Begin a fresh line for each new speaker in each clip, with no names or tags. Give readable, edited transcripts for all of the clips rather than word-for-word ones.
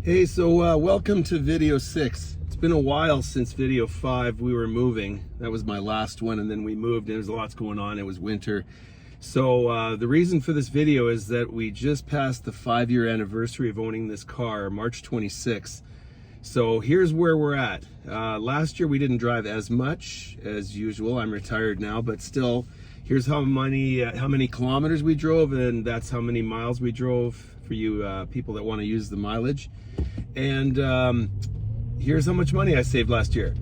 Hey, so welcome to video 6. It's been a while since video 5. We were moving. That was my last one, and then we moved, and there's lots going on. It was winter. So the reason for this video is that we just passed the 5-year anniversary of owning this car, March 26th. So here's where we're at. Last year we didn't drive as much as usual. I'm retired now, but still, here's how many kilometers we drove, and that's how many miles we drove for you people that want to use the mileage. And here's how much money I saved last year.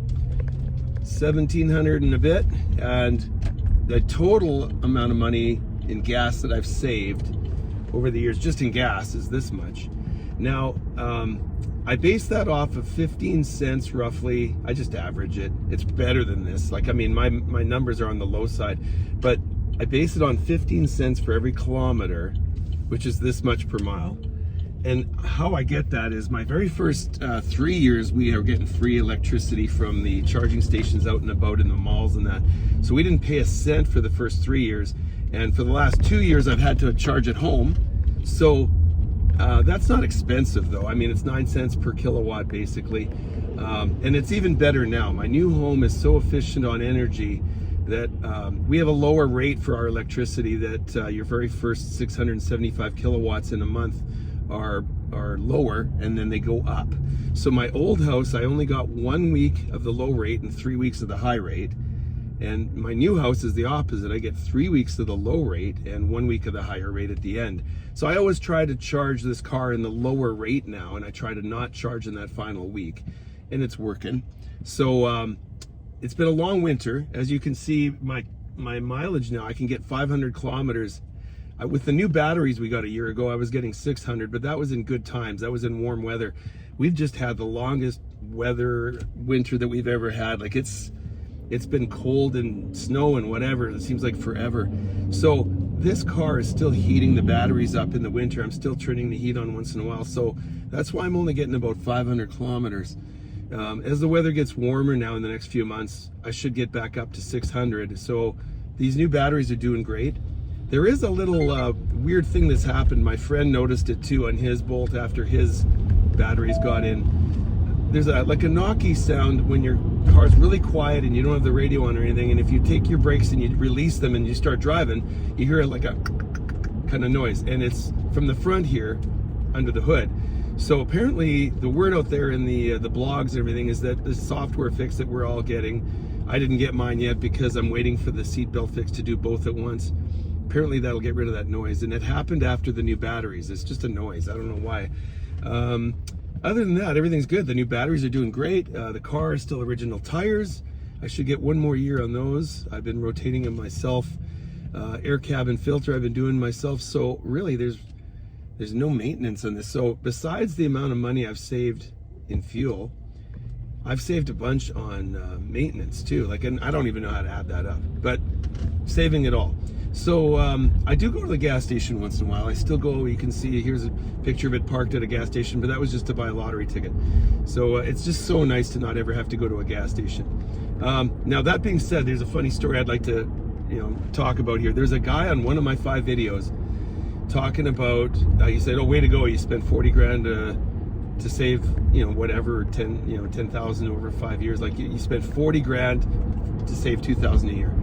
$1,700 and a bit, and the total amount of money in gas that I've saved over the years, just in gas, is this much. Now, I base that off of 15 cents roughly. I just average it. It's better than this. Like, I mean, my numbers are on the low side, but I base it on 15 cents for every kilometer, which is this much per mile. And how I get that is my very first 3 years, we are getting free electricity from the charging stations out and about in the malls and that. So we didn't pay a cent for the first 3 years. And for the last 2 years, I've had to charge at home. So that's not expensive though. I mean, it's 9 cents per kilowatt basically. And it's even better now. My new home is so efficient on energy that we have a lower rate for our electricity, that your very first 675 kilowatts in a month are lower, and then they go up. So my old house, I only got 1 week of the low rate and 3 weeks of the high rate. And my new house is the opposite. I get 3 weeks of the low rate and 1 week of the higher rate at the end. So I always try to charge this car in the lower rate now, and I try to not charge in that final week, and it's working. So it's been a long winter. As you can see, my mileage now, I can get 500 kilometers. With the new batteries we got a year ago, I was getting 600, but that was in good times. That was in warm weather. We've just had the longest winter that we've ever had. Like, it's been cold and snow and whatever. It seems like forever. So this car is still heating the batteries up in the winter. I'm still turning the heat on once in a while. So that's why I'm only getting about 500 kilometers. As the weather gets warmer now in the next few months, I should get back up to 600. So these new batteries are doing great. There is a little weird thing that's happened. My friend noticed it too on his Bolt after his batteries got in. There's like a knocky sound when your car's really quiet and you don't have the radio on or anything, and if you take your brakes and you release them and you start driving, you hear like a kind of noise, and it's from the front here under the hood. So apparently the word out there in the blogs and everything is that the software fix that we're all getting, I didn't get mine yet because I'm waiting for the seatbelt fix to do both at once. Apparently that'll get rid of that noise, and it happened after the new batteries. It's just a noise. I don't know why. Other than that, everything's good. The new batteries are doing great. The car is still original tires. I should get 1 more year on those. I've been rotating them myself. Air cabin filter I've been doing myself. So really there's no maintenance on this. So besides the amount of money I've saved in fuel, I've saved a bunch on maintenance too. Like, and I don't even know how to add that up, but saving it all. So I do go to the gas station once in a while. I still go. You can see here's a picture of it parked at a gas station, but that was just to buy a lottery ticket. So it's just so nice to not ever have to go to a gas station. Now that being said, there's a funny story I'd like to talk about here. There's a guy on one of my 5 videos talking about, he said, oh, way to go, you spent 40 grand to save whatever, 10,000 over 5 years. Like, you spent 40 grand to save 2,000 a year.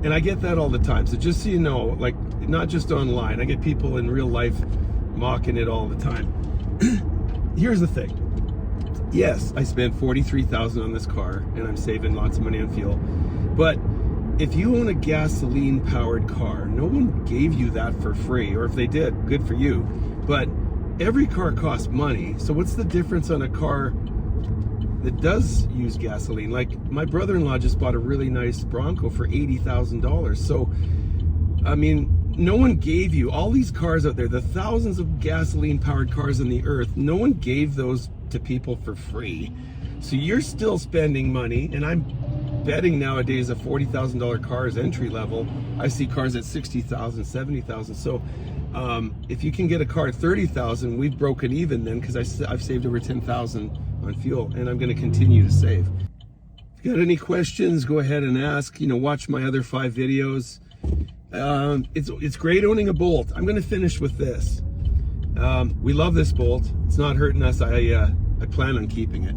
And I get that all the time. So just so you know, like, not just online, I get people in real life mocking it all the time. Here's the thing. Yes, I spent $43,000 on this car, and I'm saving lots of money on fuel. But if you own a gasoline powered car, no one gave you that for free. Or if they did, good for you. But every car costs money. So what's the difference on a car that does use gasoline? Like, my brother-in-law just bought a really nice Bronco for $80,000. So, I mean, no one gave you all these cars out there, the thousands of gasoline-powered cars on the earth. No one gave those to people for free. So you're still spending money, and I'm betting nowadays a $40,000 car is entry level. I see cars at $60,000, $70,000. So if you can get a car at $30,000, we've broken even then, because I've saved over $10,000 on fuel, and I'm going to continue to save. If you got any questions, go ahead and ask. Watch my other 5 videos. It's great owning a Bolt. I'm going to finish with this. We love this Bolt. It's not hurting us. I plan on keeping it,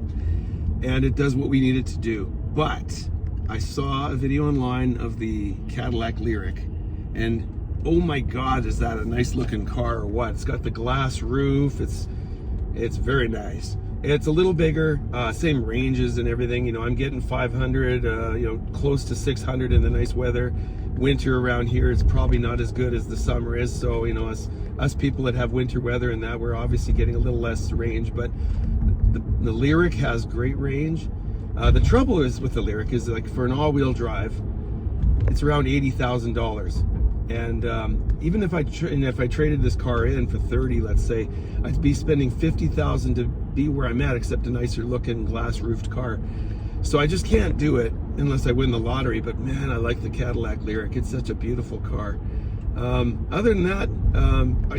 and it does what we need it to do. But I saw a video online of the Cadillac Lyric, and oh my God, is that a nice looking car or what? It's got the glass roof. It's very nice. It's a little bigger, same ranges and everything. You know, I'm getting 500, you know, close to 600 in the nice weather. Winter around here is probably not as good as the summer is. So, you know, us people that have winter weather and that, we're obviously getting a little less range. But the Lyric has great range. The trouble is with the Lyric is, like, for an all-wheel drive, it's around $80,000. And even if I traded this car in for 30, let's say, I'd be spending $50,000 to be where I'm at, except a nicer looking glass roofed car. So I just can't do it unless I win the lottery. But man, I like the Cadillac Lyric. It's such a beautiful car. Other than that,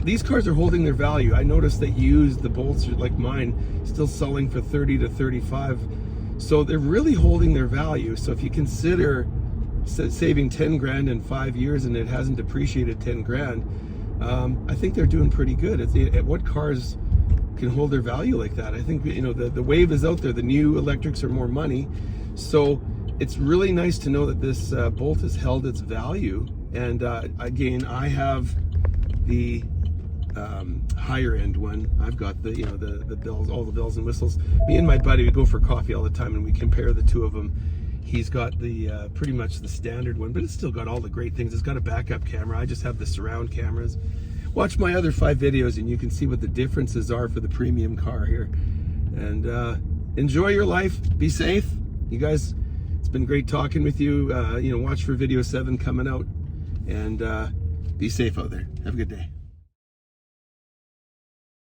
these cars are holding their value. I noticed that used, the Bolts like mine, still selling for 30 to 35. So they're really holding their value. So if you consider saving 10 grand in 5 years and it hasn't depreciated 10 grand, I think they're doing pretty good. What cars can hold their value like that? I think, you know, the wave is out there. The new electrics are more money. So it's really nice to know that this Bolt has held its value. And again, I have the higher end one. I've got the, you know, the bells, all the bells and whistles. Me and my buddy, we go for coffee all the time and we compare the two of them. He's got the pretty much the standard one, but it's still got all the great things. It's got a backup camera. I just have the surround cameras. Watch my other 5 videos and you can see what the differences are for the premium car here. And enjoy your life. Be safe. You guys, it's been great talking with you. You know, watch for video 7 coming out, and be safe out there. Have a good day.